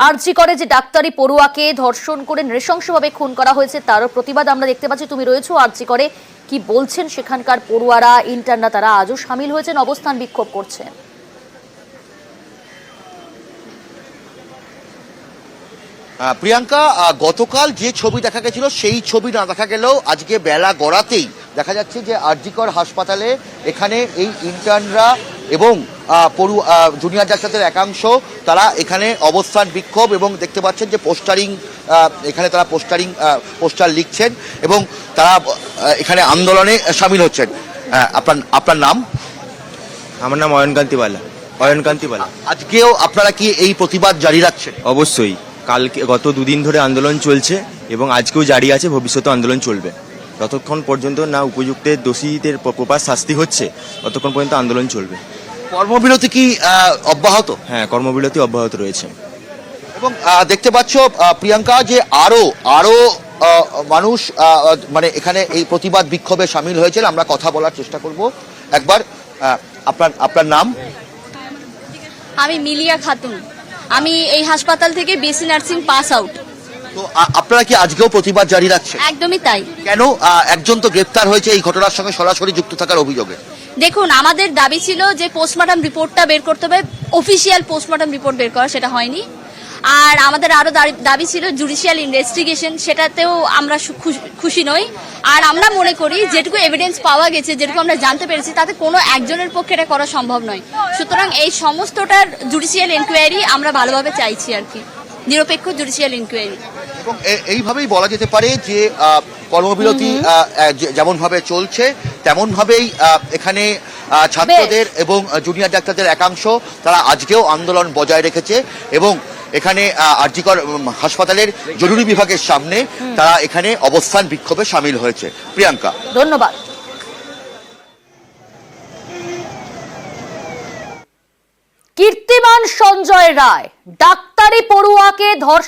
আরজি করে যে ডাক্তারি পড়ুয়াকে ধর্ষণ করে নৃশংসভাবে খুন করা হয়েছে তারও প্রতিবাদ আমরা দেখতে পাচ্ছি। তুমি রয়েছো আরজি করে, কি বলছেন সেখানকার পড়ুয়ারা, ইন্টার্নরা, তারা আজও সামিল হয়েছেন, অবস্থান বিক্ষোভ করছেন? প্রিয়াঙ্কা, গতকাল যে ছবি দেখা গেছিল সেই ছবি না দেখা গেলেও আজকে বেলা গড়াতেই দেখা যাচ্ছে যে আরজিকর হাসপাতালে এখানে এই ইন্টার্নরা এবং জুনিয়র ডাক্তারদের একাংশ তারা এখানে অবস্থান বিক্ষোভ এবং দেখতে পাচ্ছেন যে পোস্টারিং, এখানে তারা পোস্টার লিখছেন এবং তারা এখানে আন্দোলনে সামিল হচ্ছেন। আপনার নাম? আমার নাম অয়নকান্তি বালা। আজকেও আপনারা কি এই প্রতিবাদ জারি রাখছেন? অবশ্যই, কালকে গত দুদিন ধরে আন্দোলন চলছে এবং আজকেও জারি আছে, ভবিষ্যতে আন্দোলন চলবে। যতক্ষণ পর্যন্ত না উপযুক্তের দোষীদের প্রপার শাস্তি হচ্ছে ততক্ষণ পর্যন্ত আন্দোলন চলবে। কর্মবিরতি কি অব্যাহত? হ্যাঁ, কর্মবিরতি অব্যাহত রয়েছে। এবং দেখতে পাচ্ছ প্রিয়াঙ্কা যে আরো মানুষ মানে এখানে এই প্রতিবাদ বিক্ষোভে সামিল হয়েছে। আমরা কথা বলার চেষ্টা করব একবার। আপনার নাম? আমি মিলিয়া খাতুন, আমি এই হাসপাতাল থেকে বিএসসি নার্সিং পাস আউট। তো আপনারা কি আজকেও প্রতিবাদ জারি রাখছেন? একদমই তাই। কেন? একজন তো গ্রেফতার হয়েছে এই ঘটনার সঙ্গে সরাসরি যুক্ত থাকার অভিযোগে। দেখুন, আমাদের দাবি ছিল যে পোস্টমর্টম রিপোর্টটা বের করতে হবে, অফিসিয়াল পোস্টমর্টম রিপোর্ট বের করা, সেটা হয়নি। আর আমাদের আরো দাবি ছিল জুডিশিয়াল ইনভেস্টিগেশন, সেটাতেও আমরা খুশি নই। আর আমরা মনে করি যেটুকু এভিডেন্স পাওয়া গেছে, যেটুকু আমরা জানতে পেরেছি, তাতে কোনো একজনের পক্ষে এটা করা সম্ভব নয়। সুতরাং এই সমস্তটার জুডিশিয়াল ইনকোয়ারি আমরা ভালোভাবে চাইছি আর কি, নিরপেক্ষ জুডিশিয়াল ইনকোয়ারি। এবং এইভাবেই বলা যেতে পারে যে কর্মবিরতি যেমন ভাবে চলছে তেমন ভাবেই এখানে ছাত্রদের এবং জুনিয়র ডাক্তারদের একাংশ তারা আজকেও আন্দোলন বজায় রেখেছে এবং এখানে আরজিকর হাসপাতালের জরুরি বিভাগের সামনে তারা এখানে অবস্থান বিক্ষোভে সামিল হয়েছে। প্রিয়াঙ্কা, ধন্যবাদ। কীর্তিমান সঞ্জয় রায় ডাক্তারি পড়ুয়াকে ধর্ষণ